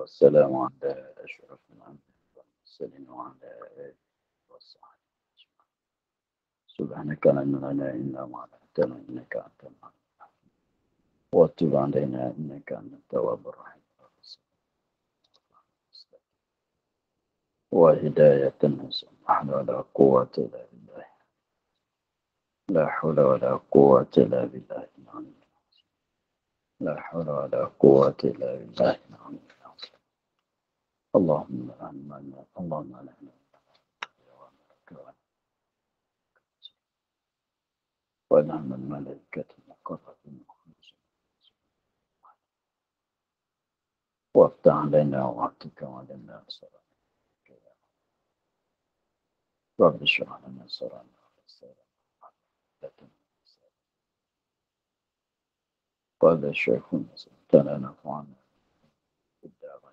والسلام على أشرف الأنبياء والمرسلين وعلى آله وصحبه أجمعين. سبحانك لا علم لنا إلا ما علمتنا إنك أنت العليم الحكيم وتب علينا إنك أنت التواب الرحيم وهداية سبحان ولا قوة إلا بالله لا حول ولا قوة إلا بالله العلي العظيم لا حول ولا قوة إلا بالله العلي العظيم اللهم آمنا اللهم آمنا ونعم الملائكة المقربين وافتح علينا وعدك وعلينا سرك رب اشرح لنا صدرنا قال الشيخ تعالى نفعنا بالدارين.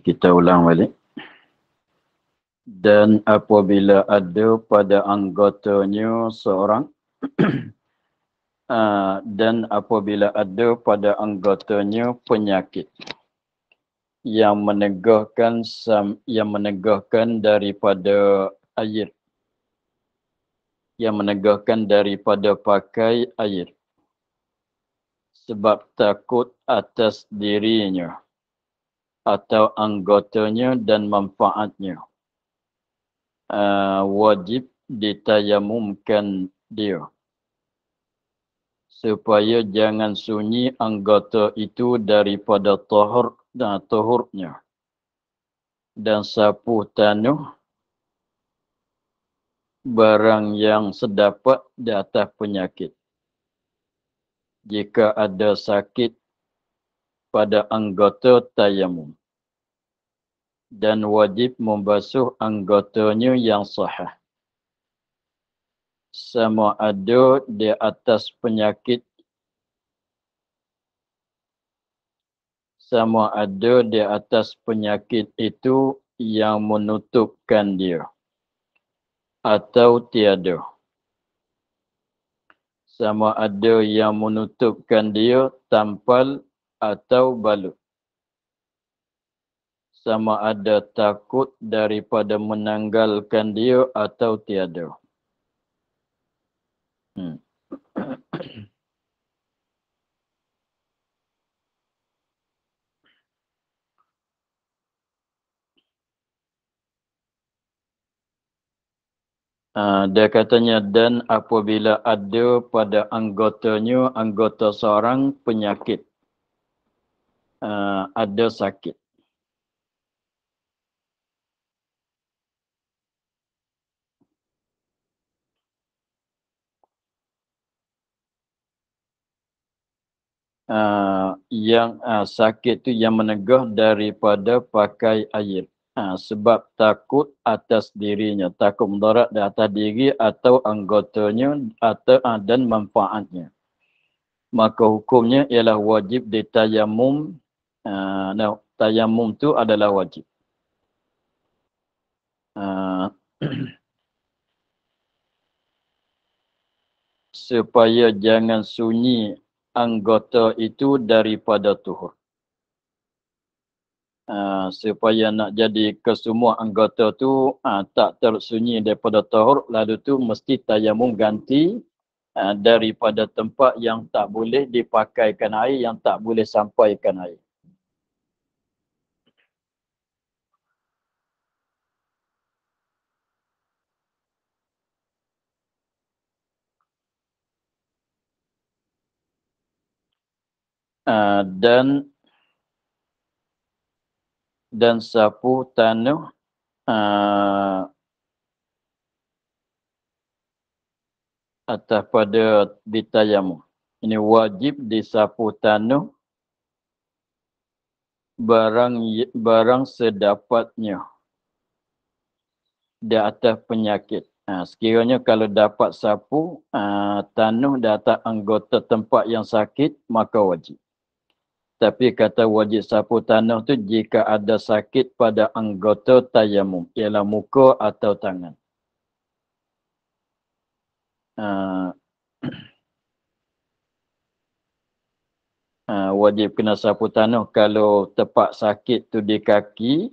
Kita ulang balik. Dan apabila ada pada anggotanya seorang dan apabila ada pada anggotanya penyakit yang menegahkan daripada air, yang menegahkan daripada pakai air sebab takut atas dirinya atau anggotanya dan manfaatnya, wajib ditayamumkan dia supaya jangan sunyi anggota itu daripada tahurnya dan sapuh tanah barang yang sedapat di atas penyakit. Jika ada sakit pada anggota tayamum, dan wajib membasuh anggotanya yang sahih. Sama ada di atas penyakit, sama ada di atas penyakit itu yang menutupkan dia atau tiada. Sama ada yang menutupkan dia tampal atau balut. Sama ada takut daripada menanggalkan dia atau tiada. Dia katanya, dan apabila ada pada anggotanya, anggota seorang penyakit, ada sakit. Yang sakit itu yang menegah daripada pakai air. Sebab takut atas dirinya, takut mudarat di atas diri atau anggotanya atau dan manfaatnya. Maka hukumnya ialah wajib ditayamum. Tayamum itu adalah wajib. Supaya jangan sunyi anggota itu daripada tuhur. Supaya nak jadi kesemua anggota tu tak tersunyi daripada tahur, lalu tu mesti tayamum ganti daripada tempat yang tak boleh dipakaikan air, yang tak boleh sampaikan air. dan sapu tanah atas pada ditayamum. Ini wajib disapu tanah barang sedapatnya di atas penyakit. Sekiranya kalau dapat sapu tanah di atas anggota tempat yang sakit, maka wajib. Tapi kata wajib sapu tanah tu jika ada sakit pada anggota tayamum, ialah muka atau tangan. Wajib kena sapu tanah kalau tempat sakit tu di kaki.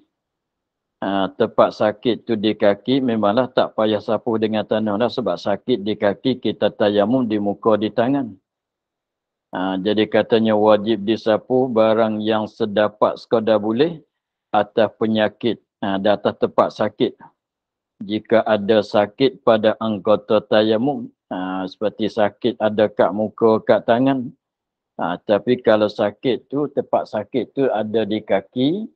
Tempat sakit tu di kaki memanglah tak payah sapu dengan tanah lah, sebab sakit di kaki kita tayamum di muka di tangan. Jadi katanya wajib disapu barang yang sedapat sekadar boleh atas penyakit, di atas tempat sakit. Jika ada sakit pada anggota tayamum, seperti sakit ada kat muka, kat tangan. Tapi kalau sakit tu, tempat sakit tu ada di kaki,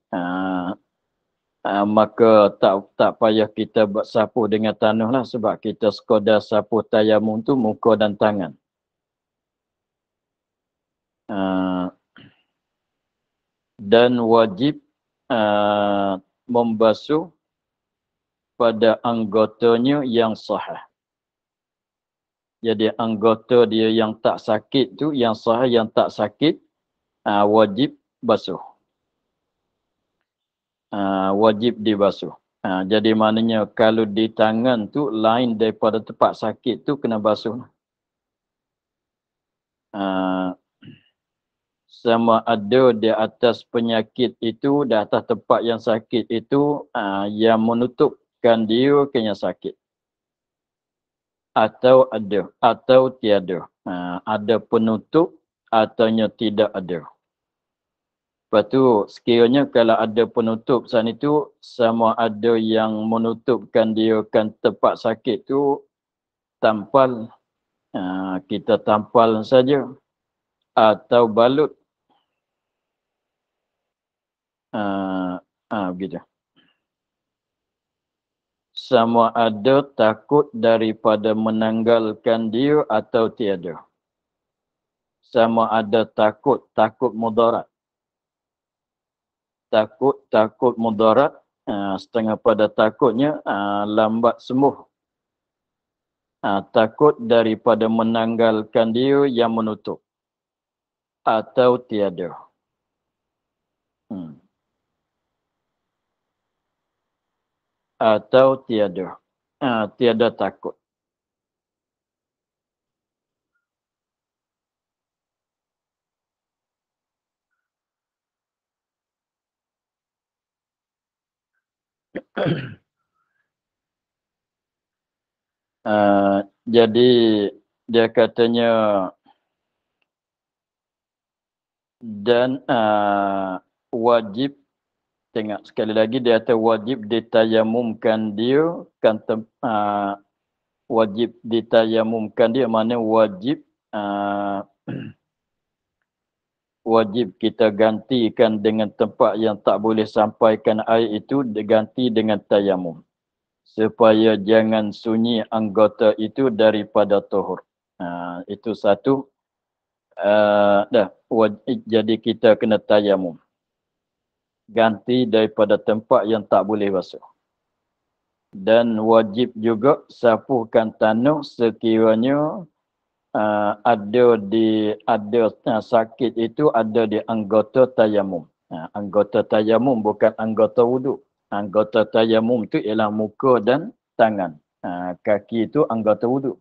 maka tak payah kita buat sapu dengan tanah lah, sebab kita sekadar sapu tayamum tu muka dan tangan. Dan wajib membasuh pada anggotanya yang sahih. Jadi anggota dia yang tak sakit tu, yang sahih, yang tak sakit, wajib basuh. Wajib dibasuh. Jadi maknanya kalau di tangan tu lain daripada tempat sakit tu kena basuh. Sama ada di atas penyakit itu, di atas tempat yang sakit itu, yang menutupkan dia kena sakit. Atau ada, atau tiada. Ada penutup, ataunya tidak ada. Lepas tu, sekiranya kalau ada penutup saat itu, sama ada yang menutupkan dia kan tempat sakit tu, tampal, kita tampal saja. Atau balut. Begitu. Sama ada takut daripada menanggalkan dia atau tiada. Sama ada takut mudarat. Takut mudarat, setengah pada takutnya lambat sembuh. Takut daripada menanggalkan dia yang menutup atau tiada. Atau tiada. Tiada takut. Jadi dia katanya dan wajib, tengok sekali lagi dia kata wajib ditayamumkan dia kan, wajib ditayamumkan dia mana wajib wajib kita gantikan dengan tempat yang tak boleh sampaikan air itu diganti dengan tayamum supaya jangan sunyi anggota itu daripada tuhur. Itu satu. Jadi kita kena tayamum. Ganti daripada tempat yang tak boleh basuh. Dan wajib juga sapukan tanah sekiranya ada sakit itu ada di anggota tayamum. Anggota tayamum bukan anggota wuduk. Anggota tayamum itu ialah muka dan tangan. Kaki itu anggota wuduk.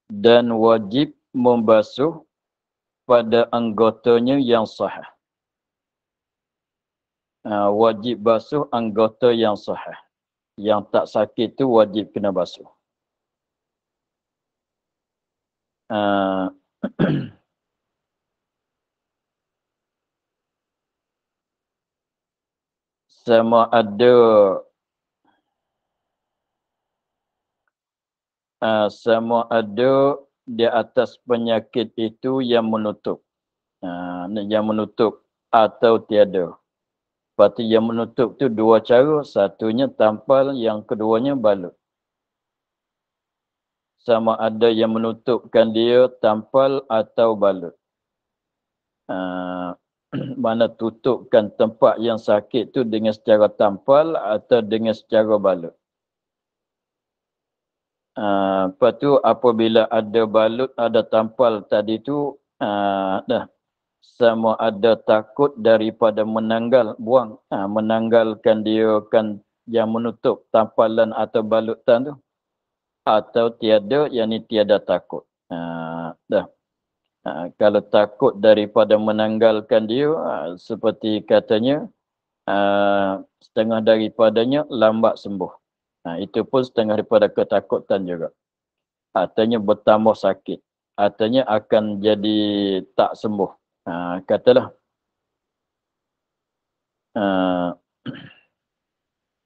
Dan wajib membasuh pada anggotanya yang sahih. Wajib basuh anggota yang sahih. Yang tak sakit tu wajib kena basuh. sama ada sama ada di atas penyakit itu yang menutup. Yang menutup atau tiada. Berarti yang menutup tu dua cara. Satunya tampal, yang keduanya balut. Sama ada yang menutupkan dia tampal atau balut. Mana tutupkan tempat yang sakit tu dengan secara tampal atau dengan secara balut. Lepas tu apabila ada balut, ada tampal tadi tu, dah sama ada takut daripada menanggalkan dia kan yang menutup tampalan atau balutan tu, atau tiada, yang ni tiada takut. Kalau takut daripada menanggalkan dia, seperti katanya, setengah daripadanya lambat sembuh. Itu pun setengah daripada ketakutan juga. Artinya bertambah sakit. Artinya akan jadi tak sembuh. Katalah.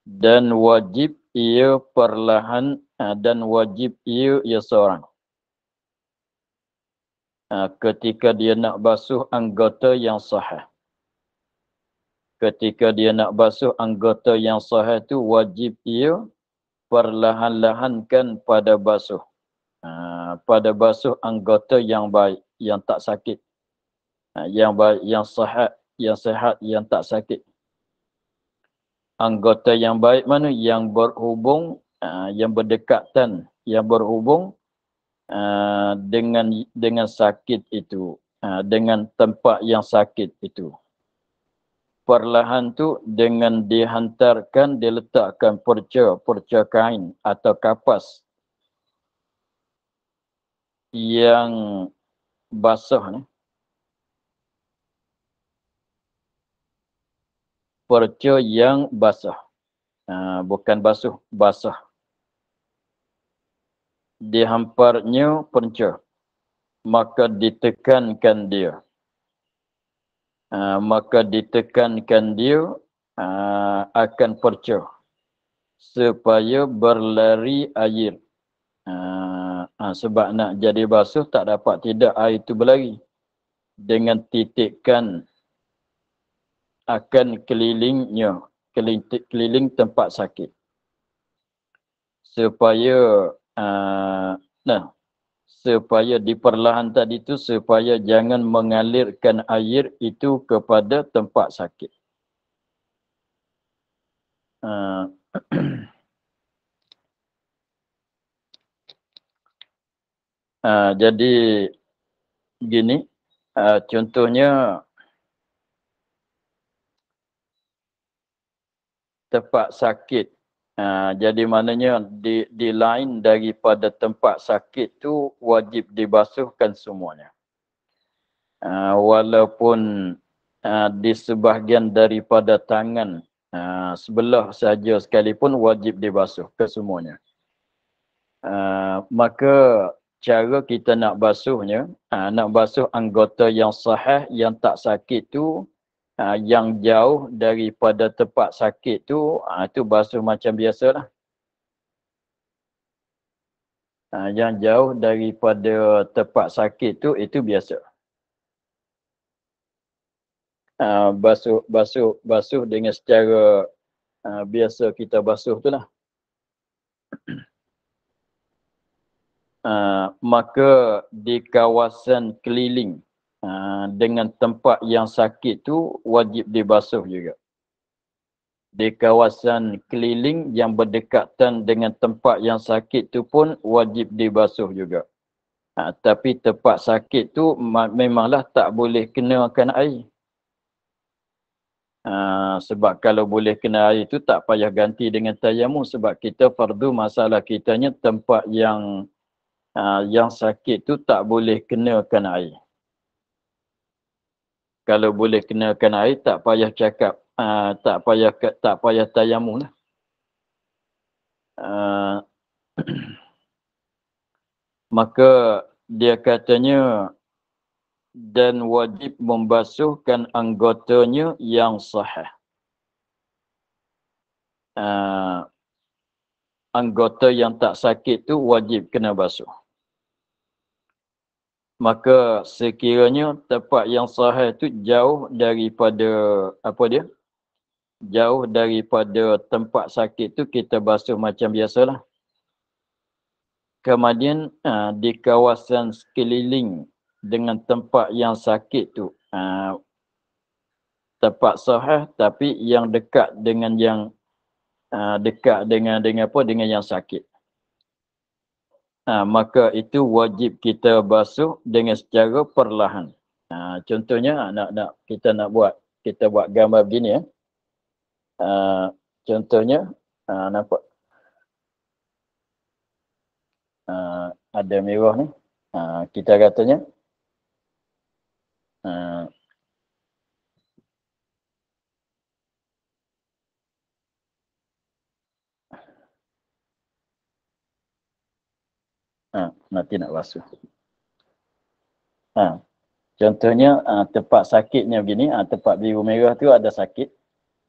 Dan wajib ia perlahan, dan wajib ia seorang. Ketika dia nak basuh anggota yang sahih. Ketika dia nak basuh anggota yang sahih tu, wajib ia perlahan-lahankan pada basuh. Pada basuh anggota yang baik, yang tak sakit. Yang baik, yang sihat, yang tak sakit. Anggota yang baik mana? Yang berhubung, yang berdekatan, yang berhubung dengan sakit itu, dengan tempat yang sakit itu. Perlahan tu dengan dihantarkan, diletakkan perca kain atau kapas yang basah ni. Perca yang basah. Bukan basuh, basah. Dihamparnya perca. Maka ditekankan dia. Maka ditekankan dia akan perca. Supaya berlari air. Sebab nak jadi basuh tak dapat tidak air itu berlari. Dengan titikkan akan kelilingnya. Keliling tempat sakit. Supaya supaya diperlahan tadi tu, supaya jangan mengalirkan air itu kepada tempat sakit. Jadi gini, contohnya tempat sakit. Jadi maknanya di lain daripada tempat sakit tu wajib dibasuhkan semuanya. Walaupun di sebahagian daripada tangan sebelah saja sekalipun wajib dibasuh kesemuanya. Maka cara kita nak basuhnya, nak basuh anggota yang sahih, yang tak sakit tu, yang jauh daripada tempat sakit tu, tu basuh macam biasalah. Yang jauh daripada tempat sakit tu, itu biasa. Basuh dengan secara biasa kita basuh tu lah. Maka di kawasan keliling dengan tempat yang sakit tu wajib dibasuh juga. Di kawasan keliling yang berdekatan dengan tempat yang sakit tu pun wajib dibasuh juga. Tapi tempat sakit tu memanglah tak boleh kenakan air. Sebab kalau boleh kena air tu tak payah ganti dengan tayamum, sebab kita fardu masalah kitanya tempat yang sakit tu tak boleh kenakan air. Kalau boleh kenakan air tak payah cakap, tak payah tayamum lah. Maka dia katanya, dan wajib membasuhkan anggotanya yang sahih. anggota yang tak sakit tu wajib kena basuh. Maka sekiranya tempat yang sahih tu jauh daripada jauh daripada tempat sakit tu, kita basuh macam biasalah. Kemudian di kawasan sekeliling dengan tempat yang sakit tu, tempat sahih tapi yang dekat dengan yang dengan yang sakit. Maka itu wajib kita basuh dengan secara perlahan. Contohnya kita buat gambar begini ya. Contohnya nampak ada merah ni. Kita katanya nanti nak basuh. Contohnya tempat sakitnya begini, tempat biru merah tu ada sakit.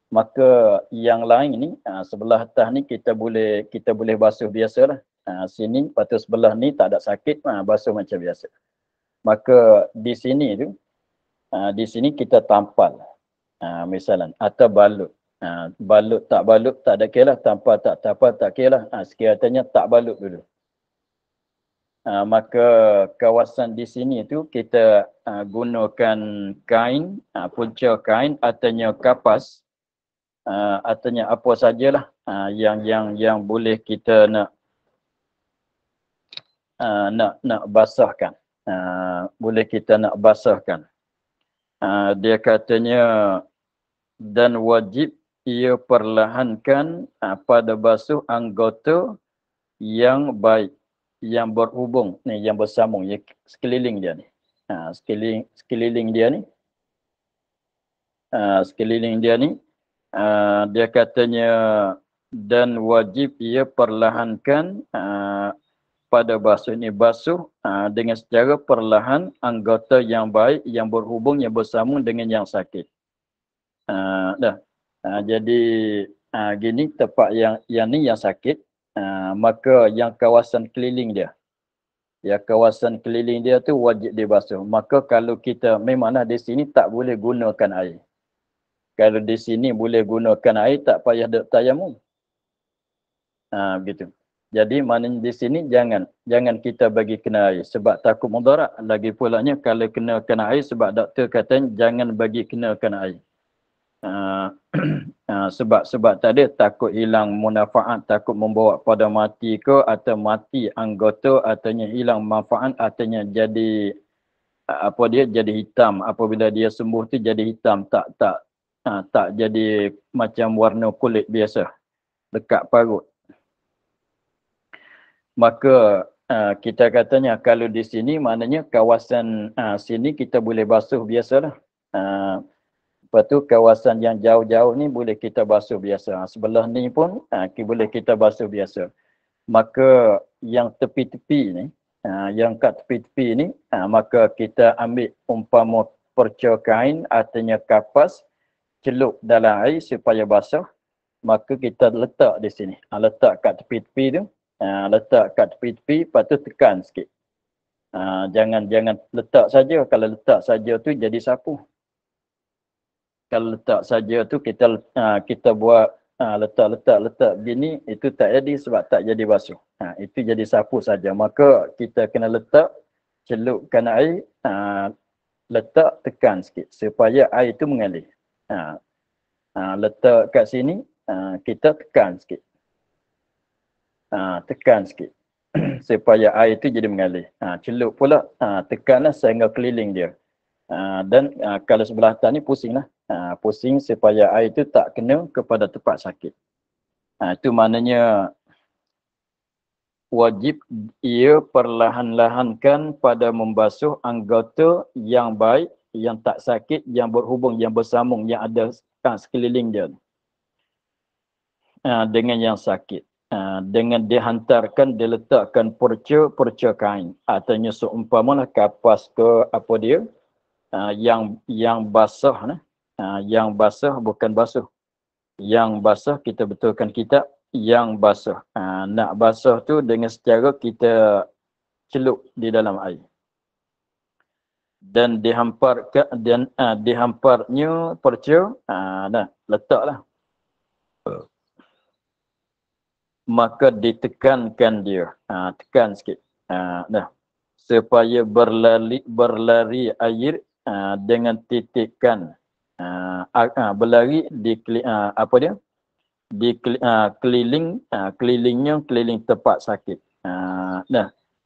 Maka yang lain ni sebelah atas ni kita boleh basuh biasalah. Sini lepas tu sebelah ni tak ada sakit, basuh macam biasa. Maka di sini tu di sini kita tampal. Misalnya atau balut. Balut tak ada kira lah, tampal tak kira lah. Sekiranya tak balut dulu. Maka kawasan di sini tu kita gunakan kain, punca kain ataunya kapas, ataunya apa sajalah yang boleh kita nak basahkan. Boleh kita nak basahkan. Dia katanya dan wajib ia perlahankan pada basuh anggota yang baik, yang berhubung ni, yang bersambung, ya, sekeliling dia ni. Sekeliling dia ni. Sekeliling dia ni. Dia katanya dan wajib ia perlahankan pada basuh ni, basuh dengan secara perlahan anggota yang baik, yang berhubung, yang bersambung dengan yang sakit. Jadi gini tempat yang ni yang sakit. Maka yang kawasan keliling dia, kawasan keliling dia tu wajib dibasuh. Maka kalau kita memanglah di sini tak boleh gunakan air. Kalau di sini boleh gunakan air, tak payah duk tayamum. Begitu. Jadi maknanya di sini jangan kita bagi kena air sebab takut mudarat. Lagi pulanya kalau kena air, sebab doktor katanya jangan bagi kena air. Sebab tadi takut hilang manfaat, takut membawa pada mati ke, atau mati anggota, ataunya hilang manfaat, ataunya jadi jadi hitam. Apabila dia sembuh tu jadi hitam, tak jadi macam warna kulit biasa dekat parut. Maka kita katanya kalau di sini maknanya kawasan sini kita boleh basuh biasalah. Lepas tu kawasan yang jauh-jauh ni boleh kita basuh biasa. Sebelah ni pun boleh kita basuh biasa. Maka yang tepi-tepi ni, yang kat tepi-tepi ni, maka kita ambil umpama perca kain ataunya kapas, celup dalam air supaya basah. Maka kita letak di sini. Letak kat tepi-tepi tu. Letak kat tepi-tepi, lepas tu tekan sikit. Jangan letak saja. Kalau letak saja tu jadi sapu. Kalau letak saja tu kita buat letak begini, itu tak jadi sebab tak jadi basuh. Itu jadi sapu saja. Maka kita kena letak, celupkan air, letak, tekan sikit supaya air itu mengalir. Letak kat sini, kita tekan sikit. Tekan sikit supaya air itu jadi mengalir. Celup pula, tekanlah sehingga keliling dia. Dan kalau sebelah atas ni pusinglah. Pusing supaya air itu tak kena kepada tempat sakit. Itu maknanya wajib ia perlahan-lahankan pada membasuh anggota yang baik, yang tak sakit, yang berhubung, yang bersambung, yang ada sekeliling dia dengan yang sakit. Dengan dihantarkan, diletakkan perca kain. Artinya seumpamalah kapas ke apa dia, yang basah, yang basah bukan basuh. Yang basah kita betulkan kitab yang basah. Nak basah tu dengan secara kita celup di dalam air. Dan dihamparnya perca, letaklah. Maka ditekankan dia. Tekan sikit. Supaya berlari air dengan titikan. Berlari di kelilingnya keliling tempat sakit.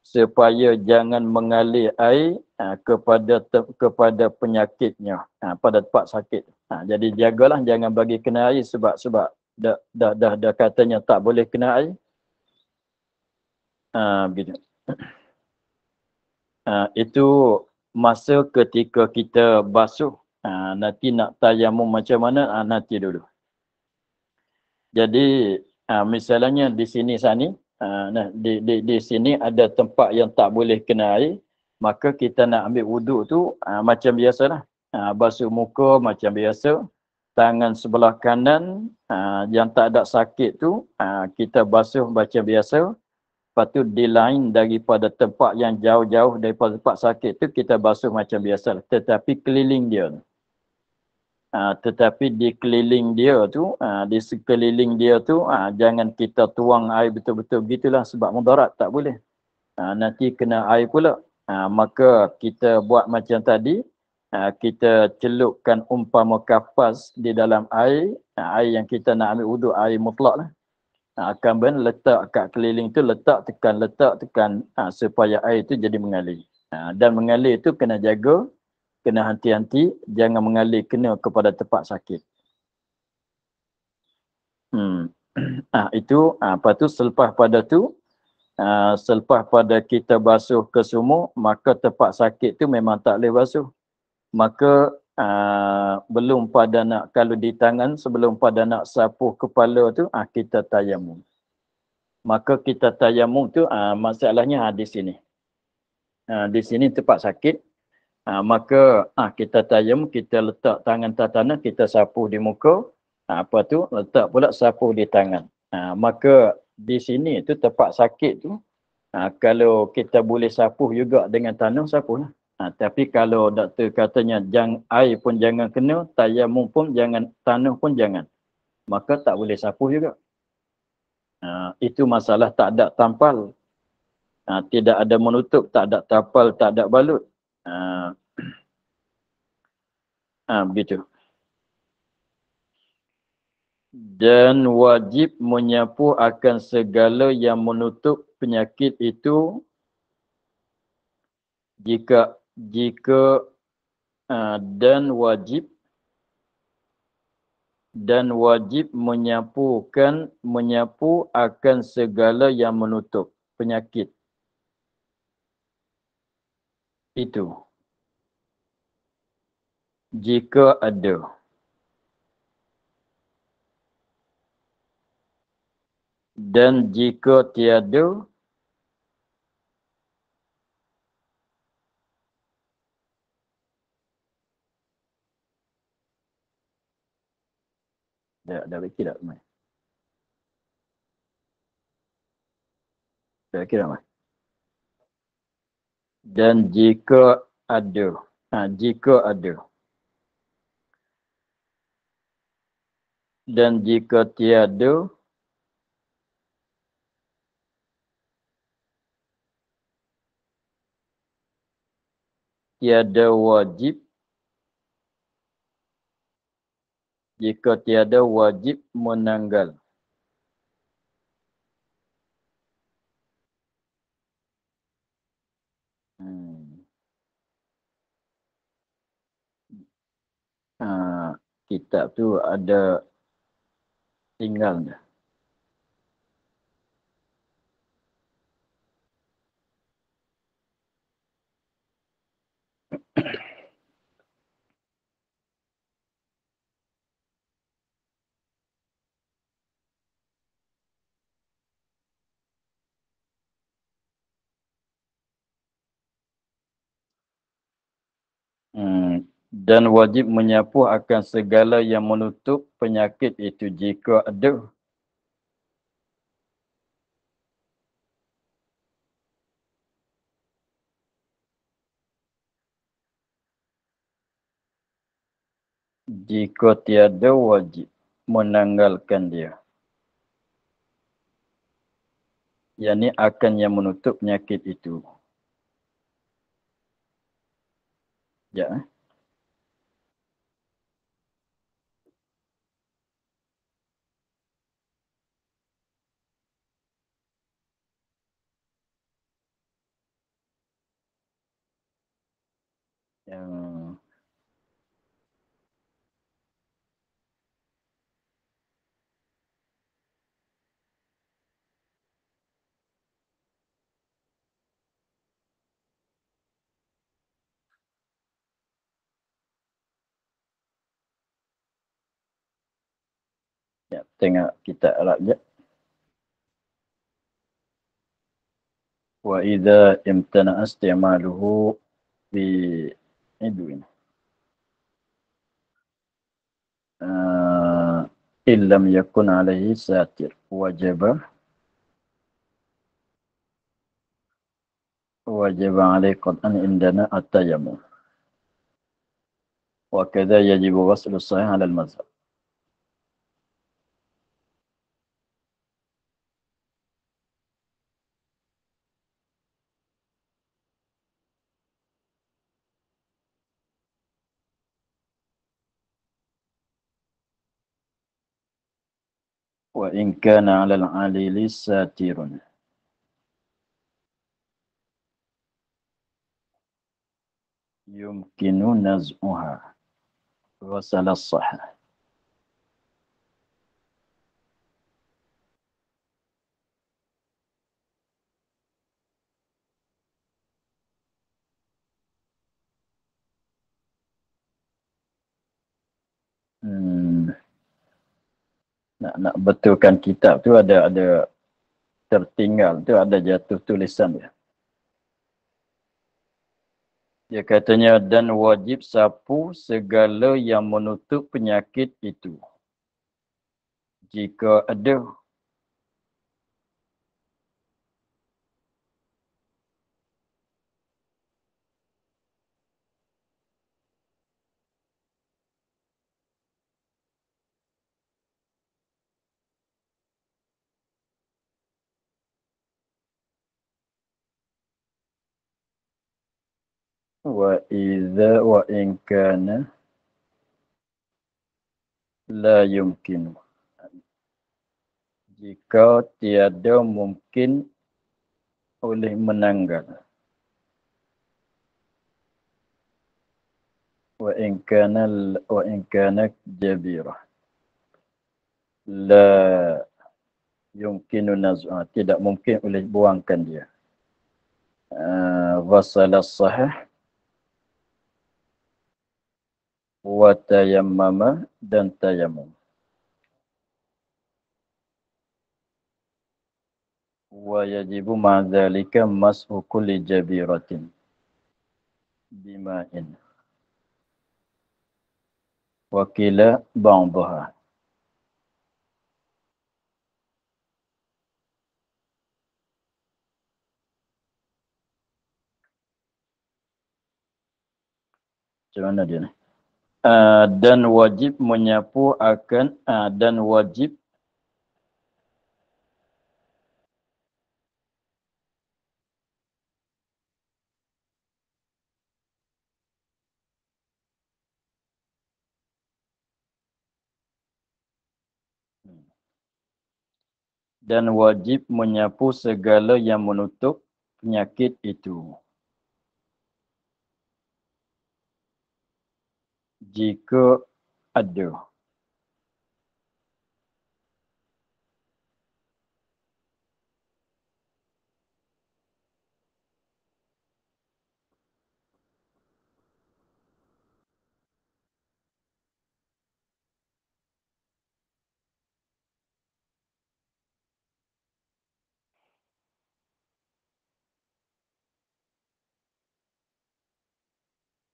Supaya jangan mengalir air kepada penyakitnya pada tempat sakit. Jadi jagalah jangan bagi kena air sebab dah katanya tak boleh kena air. Begitu. Itu masa ketika kita basuh. Nanti nak tayamum macam mana nanti dulu. Jadi misalnya di sini di sini ada tempat yang tak boleh kena air, maka kita nak ambil wuduk tu macam biasalah. Basuh muka macam biasa, tangan sebelah kanan yang tak ada sakit tu kita basuh macam biasa. Lepas tu di lain daripada tempat yang jauh-jauh daripada tempat sakit tu kita basuh macam biasa, tetapi keliling dia. Tetapi di keliling dia tu, di sekeliling dia tu, jangan kita tuang air betul-betul gitulah sebab mudarat, tak boleh. Nanti kena air pula. Maka kita buat macam tadi, kita celupkan umpama kapas di dalam air, air yang kita nak ambil wuduk, air mutlak lah. Akan letak kat keliling tu, letak tekan supaya air tu jadi mengalir. Dan mengalir tu kena jaga, kena hati-hati, jangan mengalir kena kepada tempat sakit. Itu, lepas tu selepas pada kita basuh ke semua, maka tempat sakit tu memang tak boleh basuh. Maka belum pada nak, kalau di tangan, sebelum pada nak sapuh kepala tu, kita tayamum. Maka kita tayamum tu, masalahnya di sini. Di sini tempat sakit. Maka kita tayamum, kita letak tangan tanah, kita sapuh di muka. Apa tu, letak pula sapuh di tangan. Maka di sini tu tempat sakit tu, kalau kita boleh sapuh juga dengan tanah, sapuh lah. Tapi kalau doktor katanya air pun jangan kena, tayamum pun jangan, tanah pun jangan, maka tak boleh sapuh juga. Itu masalah tak ada tampal. Tidak ada menutup, tak ada tampal, tak ada balut. Begitu. Dan wajib menyapu akan segala yang menutup penyakit itu jika dan wajib menyapu akan segala yang menutup penyakit itu jika ada. Dan jika tiada, dah baca tak Mai? Dah baca tak Mai? Dan jika ada. Jika ada. Dan jika tiada, tiada wajib. Jika tiada wajib menanggal. Kitab tu ada tinggal dah. Dan wajib menyapu akan segala yang menutup penyakit itu jika ada. Jika tiada wajib menanggalkan dia. Yang ini akan yang menutup penyakit itu. Ya. Yang ya, tengok kita Arab je. Wa idza imtana istimaluhu bi idwin. Illam yakun alaihi satir. Wajib alaihi qad'an indana at-tayammum. Wa kadha yajibu ghaslu sahih ala al-mazhab. Wa in kana ala al-alili satirun. Yumkinu naz'uha. Ghasala as-sahih. Nak betulkan kitab tu ada tertinggal tu, ada jatuh tulisan dia. Dia katanya dan wajib sapu segala yang menutup penyakit itu. Jika ada. Wa idza wa in kana la yumkinu. Jika tiada mungkin oleh menanggal. Wa in kana jabirah. La yumkinu naz'ah. Tidak mungkin oleh buangkan dia. Ghasala sahih. Wa tayammama dan tayammum. Wa yajibu ma'adzalika mas'u kulli jabiratin. Bima'in. Wa kila ba'daha. Macam mana dia ni? Dan wajib menyapu akan dan wajib menyapu segala yang menutup penyakit itu. Jika ada.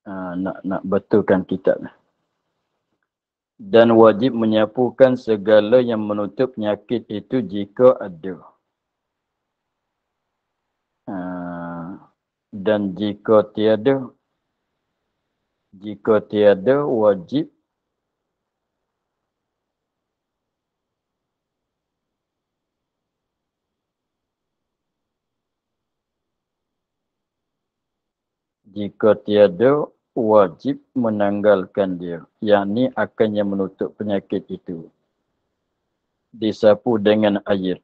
Nak betulkan kitab. Dan wajib menyapukan segala yang menutup penyakit itu jika ada. Dan jika tiada wajib menanggalkan dia, yakni akan yang menutup penyakit itu, disapu dengan air,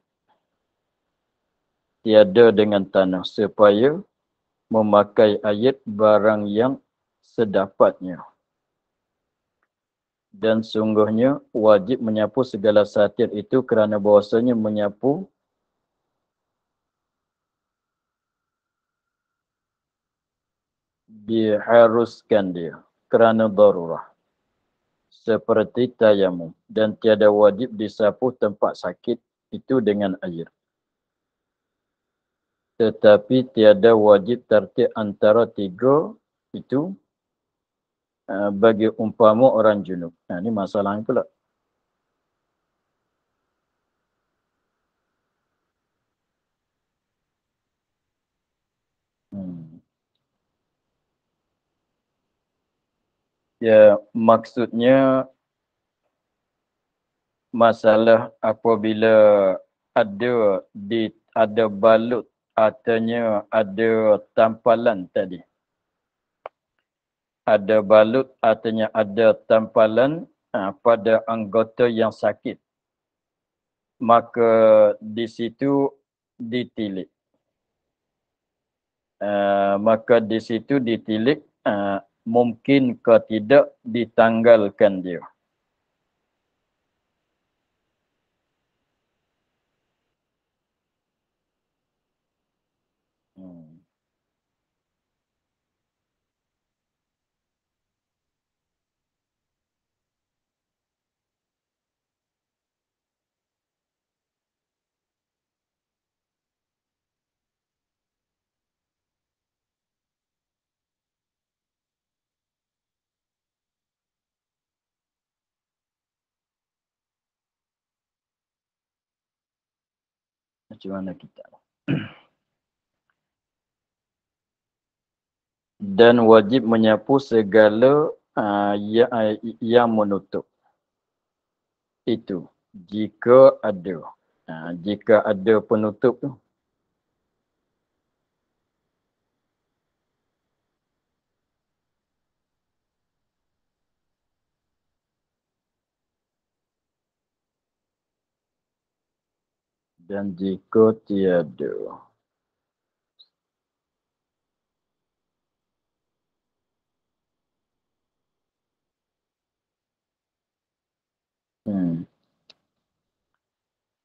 tiada dengan tanah, supaya memakai air barang yang sedapatnya. Dan sungguhnya wajib menyapu segala satir itu kerana bahawasanya menyapu diharuskan dia kerana darurah, seperti tayamum, dan tiada wajib disapu tempat sakit itu dengan air. Tetapi tiada wajib tertib antara tiga itu bagi umpama orang junub. Ini masalahnya pula. Ya, maksudnya masalah apabila ada balut, artinya ada tampalan tadi. Ada balut, artinya ada tampalan pada anggota yang sakit. Maka di situ ditilik. Mungkin ke tidak ditanggalkan dia. Macam mana kita? Dan wajib menyapu segala yang menutup. Itu. Jika ada. Jika ada penutup tu. Dan jika tiada.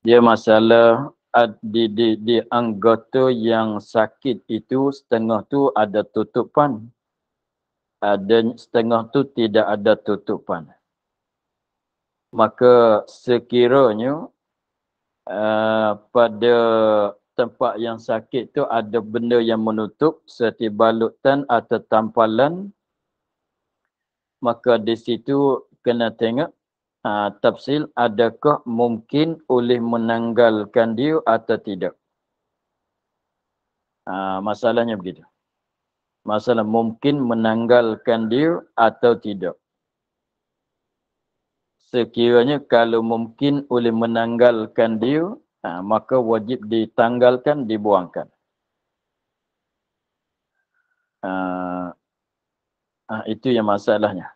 Dia masalah di anggota yang sakit itu setengah tu ada tutupan. Dan setengah tu tidak ada tutupan. Maka sekiranya pada tempat yang sakit tu ada benda yang menutup seperti balutan atau tampalan, maka di situ kena tengok tafsil adakah mungkin oleh menanggalkan dia atau tidak. Masalahnya begitu. Masalah mungkin menanggalkan dia atau tidak. Sekiranya kalau mungkin oleh menanggalkan dia, maka wajib ditanggalkan, dibuangkan. Itu yang masalahnya.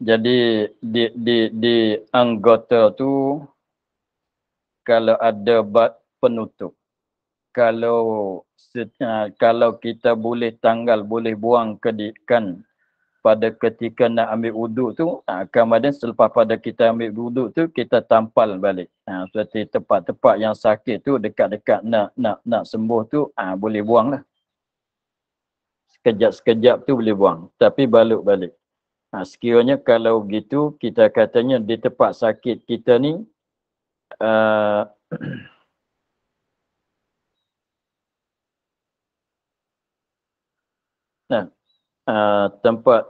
Jadi di anggota tu kalau ada bat penutup, kalau kita boleh tanggal, boleh buang kedikan pada ketika nak ambil wuduk tu, kemudian selepas pada kita ambil wuduk tu, kita tampal balik. Seperti tempat-tempat yang sakit tu, dekat-dekat nak sembuh tu, boleh buang lah. Sekejap-sekejap tu boleh buang. Tapi balik. Sekiranya kalau gitu, kita katanya di tempat sakit kita ni,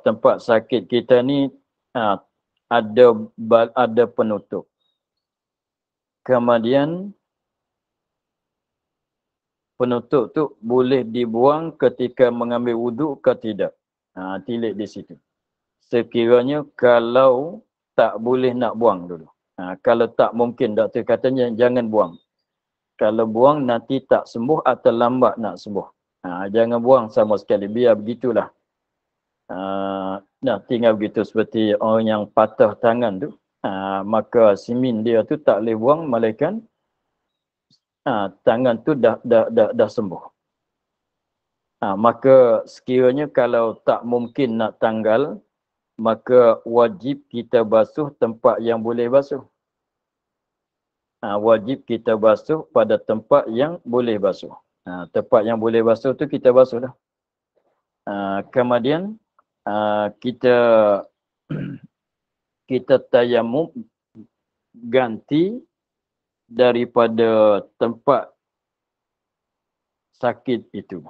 tempat sakit kita ni ada penutup. Kemudian penutup tu boleh dibuang ketika mengambil wuduk ke tidak. Tilik di situ. Sekiranya kalau tak boleh nak buang dulu. Kalau tak mungkin, doktor katanya jangan buang. Kalau buang nanti tak sembuh atau lambat nak sembuh. Jangan buang sama sekali. Biar begitulah. Tinggal begitu seperti orang yang patah tangan tu. Maka simin dia tu tak boleh buang, malaikat tangan tu dah sembuh. Maka sekiranya kalau tak mungkin nak tanggal, maka wajib kita basuh tempat yang boleh basuh. Wajib kita basuh pada tempat yang boleh basuh. Tempat yang boleh basuh tu kita basuh dah. Kemudian kita tayamum ganti daripada tempat sakit itu.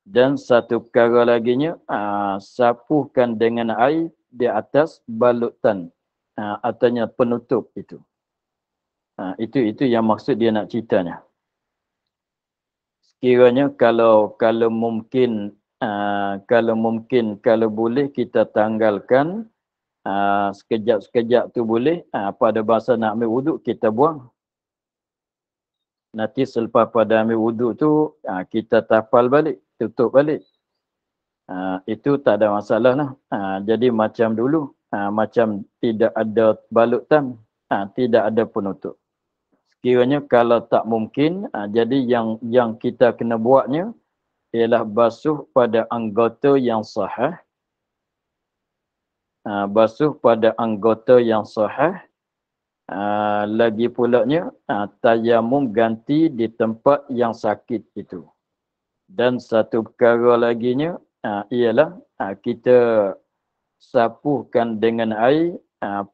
Dan satu perkara laginya, sapuhkan dengan air di atas balutan, artinya penutup itu. Itu yang maksud dia nak ceritanya. Sekiranya kalau mungkin, kalau boleh kita tanggalkan, sekejap-sekejap tu boleh, pada masa nak ambil wuduk kita buang. Nanti selepas pada ambil wuduk tu, kita tapal balik, tutup balik. Itu tak ada masalah lah. Jadi macam dulu, macam tidak ada balutan, tidak ada penutup. Sekiranya kalau tak mungkin, jadi yang kita kena buatnya ialah basuh pada anggota yang sahih. Basuh pada anggota yang sahih. Lagi pulanya, tayamum ganti di tempat yang sakit itu. Dan satu perkara laginya ialah kita sapuhkan dengan air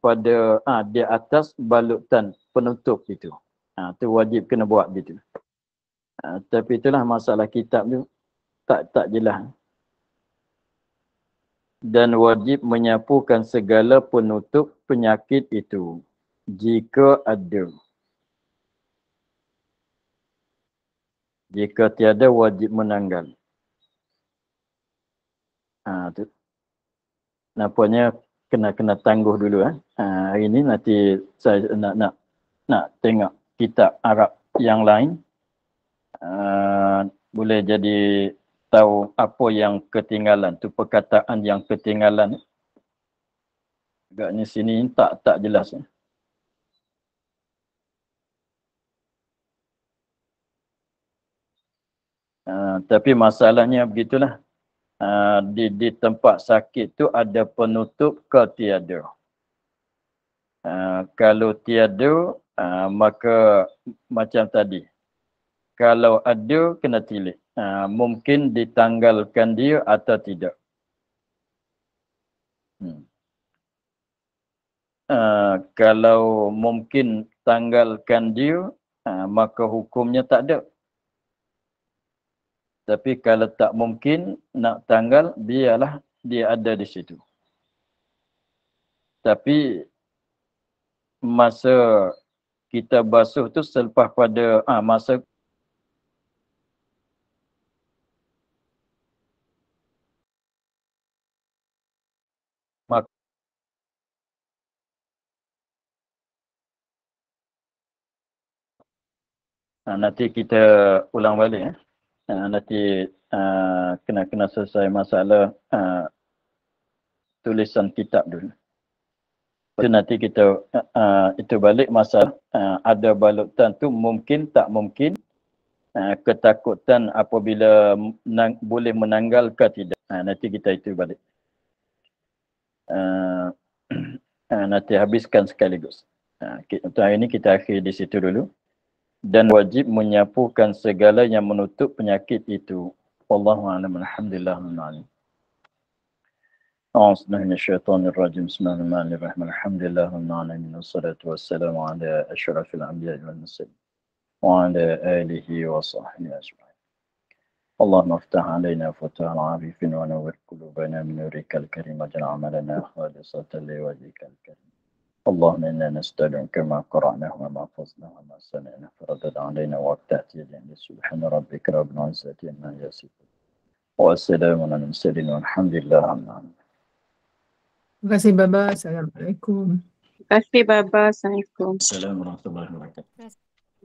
pada di atas balutan penutup itu. Itu wajib kena buat gitu. Tapi itulah masalah kitab tu tak jelas. Dan wajib menyapukan segala penutup penyakit itu jika ada. Jika tiada, wajib menanggal. Tu. Nampaknya kena tangguh dulu. Hari ini nanti saya nak tengok kitab Arab yang lain. Boleh jadi tahu apa yang ketinggalan. Tu perkataan yang ketinggalan. Agaknya sini tak jelas. Tapi masalahnya begitulah. Di tempat sakit tu ada penutup ke tiada. Kalau tiada, maka macam tadi. Kalau ada, kena tilik. Mungkin ditanggalkan dia atau tidak. Kalau mungkin tanggalkan dia, maka hukumnya tak ada. Tapi kalau tak mungkin nak tanggal, biarlah dia ada di situ. Tapi masa kita basuh tu selepas pada masa nanti kita ulang balik. Nanti kena selesai masalah tulisan kitab dulu. Itu nanti kita itu balik masalah ada balutan tu mungkin tak mungkin, ketakutan apabila boleh menanggal ke tidak. Nanti kita itu balik. Nanti habiskan sekaligus. Untuk hari ini kita akhir di situ dulu. Dan wajib menyapukan segala yang menutup penyakit itu. Wallahu a'lam. Alhamdulillah. A'udzubillahi Bismillahirrahmanirrahim. Alhamdulillah. Wassalatu wassalamu ala asyrafil anbiya'i wal mursalin wa ala alihi wa sahbihi ajma'in. اللهم افتح علينا فتوح العارفين ونور قلوبنا من نورك الكريم واجعل عملنا خالصة لوجهك الكريم. اللهم إنا نستودعك ما قرأناه وما حفظناه وما سمعناه فردد علينا وافتح يدينا. سبحان ربك رب العزة عما يصفون والسلام على المرسلين والحمد لله رب العالمين. Terima kasih Baba. Assalamualaikum. Terima kasih Baba. Assalamualaikum. Assalamualaikum warahmatullahi wabarakatuh.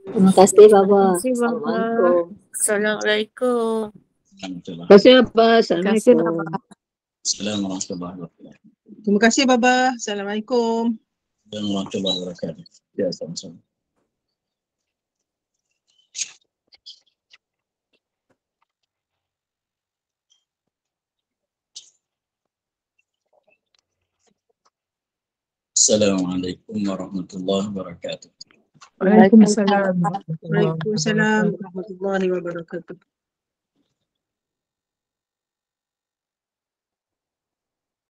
Terima kasih Baba. Terima kasih Baba. Assalamualaikum. Assalamualaikum. Terima kasih Baba. Terima kasih Baba. Assalamualaikum warahmatullahi wabarakatuh. Terima kasih Baba. Assalamualaikum. Assalamualaikum warahmatullahi wabarakatuh. Ya, sama-sama. Assalamualaikum warahmatullahi wabarakatuh. Waalaikumsalam. Waalaikumsalam warahmatullahi wabarakatuh.